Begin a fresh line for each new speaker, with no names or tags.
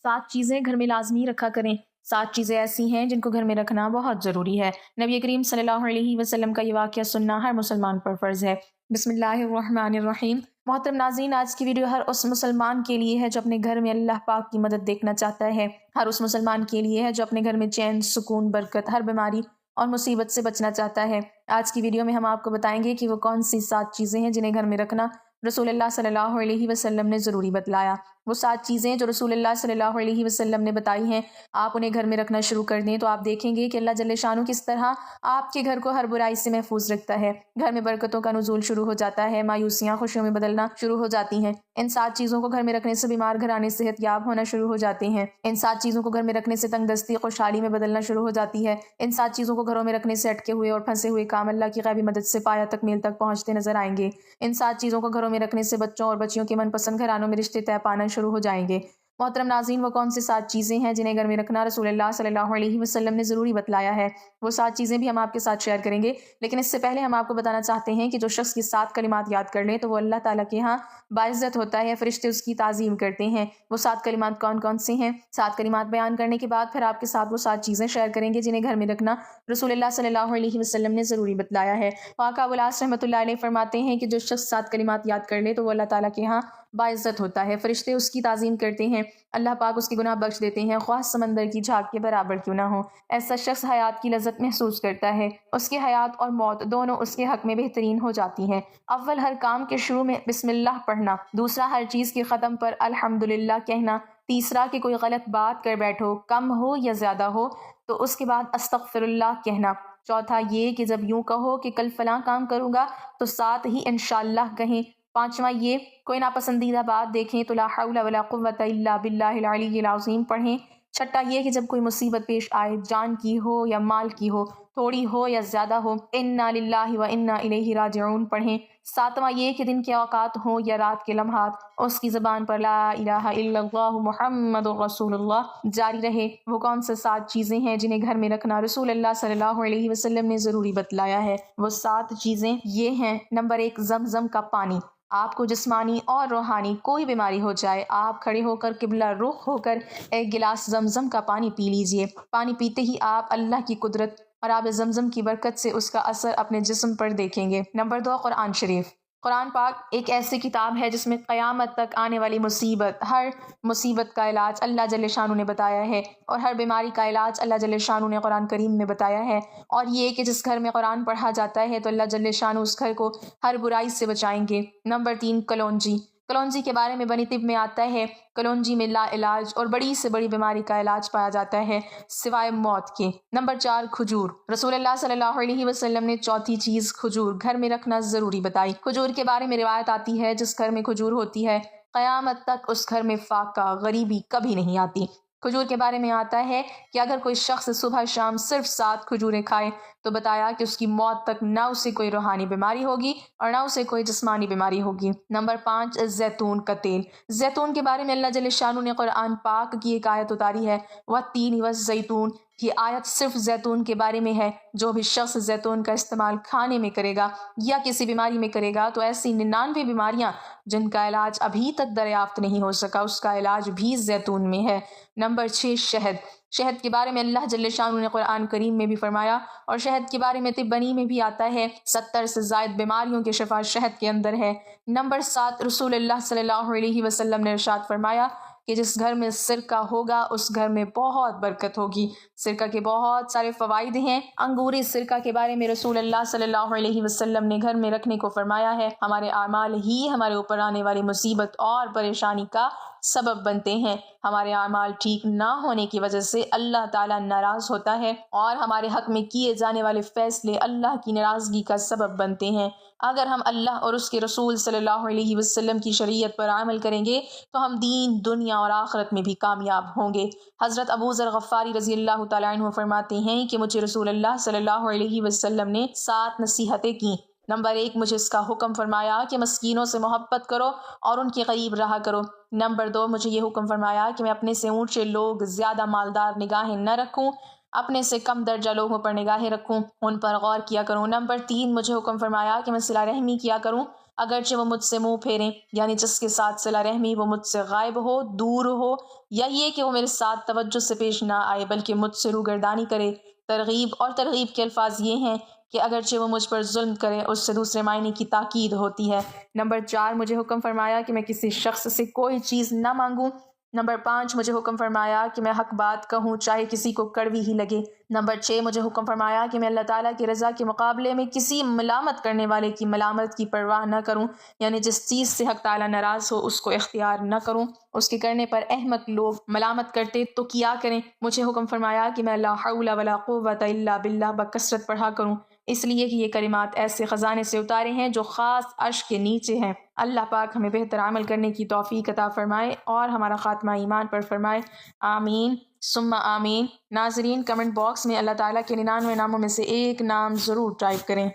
7 چیزیں گھر میں لازمی رکھا کریں۔ 7 چیزیں ایسی ہیں جن کو گھر میں رکھنا بہت ضروری ہے۔ نبی کریم صلی اللہ علیہ وسلم کا یہ واقعہ سننا ہر مسلمان پر فرض ہے۔ بسم اللہ الرحمن الرحیم۔ محترم ناظرین، آج کی ویڈیو ہر اس مسلمان کے لیے ہے جو اپنے گھر میں اللہ پاک کی مدد دیکھنا چاہتا ہے، ہر اس مسلمان کے لیے ہے جو اپنے گھر میں چین، سکون، برکت، ہر بیماری اور مصیبت سے بچنا چاہتا ہے۔ آج کی ویڈیو میں ہم آپ کو بتائیں گے کہ وہ کون سی 7 چیزیں ہیں جنہیں گھر میں رکھنا رسول اللہ صلی اللہ علیہ وسلم نے ضروری بتلایا۔ وہ 7 چیزیں جو رسول اللہ صلی اللہ علیہ وسلم نے بتائی ہیں، آپ انہیں گھر میں رکھنا شروع کر دیں تو آپ دیکھیں گے کہ اللہ جل شانہ کس طرح آپ کے گھر کو ہر برائی سے محفوظ رکھتا ہے۔ گھر میں برکتوں کا نزول شروع ہو جاتا ہے، مایوسیاں خوشیوں میں بدلنا شروع ہو جاتی ہیں۔ ان 7 چیزوں کو گھر میں رکھنے سے بیمار گھرانے صحت یاب ہونا شروع ہو جاتے ہیں۔ ان 7 چیزوں کو گھر میں رکھنے سے تنگ دستی خوشحالی میں بدلنا شروع ہو جاتی ہے۔ ان 7 چیزوں کو گھروں میں رکھنے سے اٹکے ہوئے اور پھنسے ہوئے کام اللہ کی غیبی مدد سے پایہ تکمیل تک پہنچتے نظر آئیں گے۔ ان 7 چیزوں کو گھروں میں رکھنے سے بچوں اور بچیوں کے من پسند گھرانوں میں رشتے طے پانا شروع ہو جائیں گے۔ محترم ناظرین، وہ کون سی 7 چیزیں ہیں جنہیں گھر میں رکھنا رسول اللہ صلی اللہ علیہ وسلم نے ضروری بتلایا ہے؟ وہ 7 چیزیں بھی ہم آپ کے ساتھ شیئر کریں گے، لیکن اس سے پہلے ہم آپ کو بتانا چاہتے ہیں کہ جو شخص کی 7 کلمات یاد کر لے تو وہ اللہ تعالیٰ کے ہاں باعزت ہوتا ہے، فرشتے اس کی تعظیم کرتے ہیں۔ وہ 7 کلمات کون کون سی ہیں؟ 7 کلمات بیان کرنے کے بعد پھر آپ کے ساتھ وہ 7 چیزیں شیئر کریں گے جنہیں گھر میں رکھنا رسول اللہ صلی اللہ علیہ وسلم نے ضروری بتلایا ہے۔ آقا ابو العاص رحمۃ اللہ علیہ فرماتے ہیں کہ جو شخص 7 کلمات یاد کر لے تو وہ اللہ تعالیٰ کے ہاں باعزت ہوتا ہے، فرشتے اس کی تعظیم کرتے ہیں، اللہ پاک اس کے گناہ بخش دیتے ہیں، خواہ سمندر کی جھاگ کے برابر کیوں نہ ہو۔ ایسا شخص حیات کی لذت محسوس کرتا ہے، اس کی حیات اور موت دونوں اس کے حق میں بہترین ہو جاتی ہیں۔ اول، ہر کام کے شروع میں بسم اللہ پڑھنا۔ دوسرا، ہر چیز کے ختم پر الحمدللہ کہنا۔ تیسرا، کہ کوئی غلط بات کر بیٹھو، کم ہو یا زیادہ ہو، تو اس کے بعد استغفر اللہ کہنا۔ چوتھا یہ کہ جب یوں کہو کہ کل فلاں کام کروں گا تو ساتھ ہی انشاءاللہ کہیں۔ پانچواں یہ کوئی ناپسندیدہ بات دیکھیں تو لا حول ولا قوت الا باللہ العلی العظیم پڑھیں۔ چھٹا یہ کہ جب کوئی مصیبت پیش آئے، جان کی ہو یا مال کی ہو، تھوڑی ہو یا زیادہ ہو، انا للہ و انا الیہ راجعون پڑھیں۔ ساتواں یہ کہ دن کے اوقات ہوں یا رات کے لمحات، اس کی زبان پر لا الہ الا اللہ محمد رسول اللہ جاری رہے۔ وہ کون سے 7 چیزیں ہیں جنہیں گھر میں رکھنا رسول اللہ صلی اللہ علیہ وسلم نے ضروری بتلایا ہے؟ وہ 7 چیزیں یہ ہیں۔ نمبر 1، زمزم کا پانی۔ آپ کو جسمانی اور روحانی کوئی بیماری ہو جائے، آپ کھڑے ہو کر قبلہ رخ ہو کر ایک گلاس زمزم کا پانی پی لیجئے۔ پانی پیتے ہی آپ اللہ کی قدرت اور آب زمزم کی برکت سے اس کا اثر اپنے جسم پر دیکھیں گے۔ نمبر 2، قرآن شریف۔ قرآن پاک ایک ایسی کتاب ہے جس میں قیامت تک آنے والی مصیبت، ہر مصیبت کا علاج اللہ جل شانہ نے بتایا ہے، اور ہر بیماری کا علاج اللہ جل شانہ نے قرآن کریم میں بتایا ہے۔ اور یہ کہ جس گھر میں قرآن پڑھا جاتا ہے تو اللہ جل شانہ اس گھر کو ہر برائی سے بچائیں گے۔ نمبر 3، کلونجی۔ کلونجی کے بارے میں بنی طب میں آتا ہے، کلونجی میں لا علاج اور بڑی سے بڑی بیماری کا علاج پایا جاتا ہے سوائے موت کے۔ نمبر 4، کھجور۔ رسول اللہ صلی اللہ علیہ وسلم نے چوتھی چیز کھجور گھر میں رکھنا ضروری بتائی۔ کھجور کے بارے میں روایت آتی ہے جس گھر میں کھجور ہوتی ہے قیامت تک اس گھر میں فاقہ، غریبی کبھی نہیں آتی۔ کھجور کے بارے میں آتا ہے کہ اگر کوئی شخص صبح شام صرف 7 کھجوریں کھائے تو بتایا کہ اس کی موت تک نہ اسے کوئی روحانی بیماری ہوگی اور نہ اسے کوئی جسمانی بیماری ہوگی۔ نمبر 5، زیتون کا تیل۔ زیتون کے بارے میں اللہ جل شانہ نے قرآن پاک کی ایک آیت اتاری ہے، وَالتِّینِ وَالزَّیتُونِ۔ یہ آیت صرف زیتون کے بارے میں ہے۔ جو بھی شخص زیتون کا استعمال کھانے میں کرے گا یا کسی بیماری میں کرے گا تو ایسی 99 بیماریاں جن کا علاج ابھی تک دریافت نہیں ہو سکا، اس کا علاج بھی زیتون میں ہے۔ نمبر 6، شہد۔ شہد کے بارے میں اللہ جل شانہ نے قرآن کریم میں بھی فرمایا، اور شہد کے بارے میں طبنی میں بھی آتا ہے، 70 سے زائد بیماریوں کے شفا شہد کے اندر ہے۔ نمبر 7، رسول اللہ صلی اللہ علیہ وسلم نے ارشاد فرمایا کہ جس گھر میں سرکہ ہوگا اس گھر میں بہت برکت ہوگی۔ سرکہ کے بہت سارے فوائد ہیں۔ انگوری سرکہ کے بارے میں رسول اللہ صلی اللہ علیہ وسلم نے گھر میں رکھنے کو فرمایا ہے۔ ہمارے اعمال ہی ہمارے اوپر آنے والی مصیبت اور پریشانی کا سبب بنتے ہیں۔ ہمارے اعمال ٹھیک نہ ہونے کی وجہ سے اللہ تعالیٰ ناراض ہوتا ہے، اور ہمارے حق میں کیے جانے والے فیصلے اللہ کی ناراضگی کا سبب بنتے ہیں۔ اگر ہم اللہ اور اس کے رسول صلی اللہ علیہ وسلم کی شریعت پر عمل کریں گے تو ہم دین، دنیا اور آخرت میں بھی کامیاب ہوں گے۔ حضرت ابو ذر غفاری رضی اللہ تعالیٰ عنہ فرماتے ہیں کہ مجھے رسول اللہ صلی اللہ علیہ وسلم نے 7 نصیحتیں کیں۔ نمبر 1، مجھے اس کا حکم فرمایا کہ مسکینوں سے محبت کرو اور ان کے قریب رہا کرو۔ نمبر 2، مجھے یہ حکم فرمایا کہ میں اپنے سے اونچے لوگ، زیادہ مالدار نگاہیں نہ رکھوں، اپنے سے کم درجہ لوگوں پر نگاہیں رکھوں، ان پر غور کیا کروں۔ نمبر 3، مجھے حکم فرمایا کہ میں صلہ رحمی کیا کروں اگرچہ وہ مجھ سے منہ پھیریں، یعنی جس کے ساتھ صلہ رحمی وہ مجھ سے غائب ہو، دور ہو، یا یہ کہ وہ میرے ساتھ توجہ سے پیش نہ آئے بلکہ مجھ سے روگردانی کرے۔ ترغیب کے الفاظ یہ ہیں کہ اگرچہ وہ مجھ پر ظلم کرے، اس سے دوسرے معنی کی تاکید ہوتی ہے۔ نمبر 4، مجھے حکم فرمایا کہ میں کسی شخص سے کوئی چیز نہ مانگوں۔ نمبر 5، مجھے حکم فرمایا کہ میں حق بات کہوں چاہے کسی کو کڑوی ہی لگے۔ نمبر 6، مجھے حکم فرمایا کہ میں اللہ تعالیٰ کی رضا کے مقابلے میں کسی ملامت کرنے والے کی ملامت کی پرواہ نہ کروں، یعنی جس چیز سے حق تعالیٰ ناراض ہو اس کو اختیار نہ کروں۔ اس کے کرنے پر احمق لوگ ملامت کرتے تو کیا کریں۔ مجھے حکم فرمایا کہ میں لا حول ولا قوت الا باللہ بکثرت پڑھا کروں، اس لیے کہ یہ کلمات ایسے خزانے سے اتارے ہیں جو خاص عرش کے نیچے ہیں۔ اللہ پاک ہمیں بہتر عمل کرنے کی توفیق عطا فرمائے اور ہمارا خاتمہ ایمان پر فرمائے، آمین ثم آمین۔ ناظرین، کمنٹ باکس میں اللہ تعالیٰ کے 99 ناموں میں سے ایک نام ضرور ٹائپ کریں۔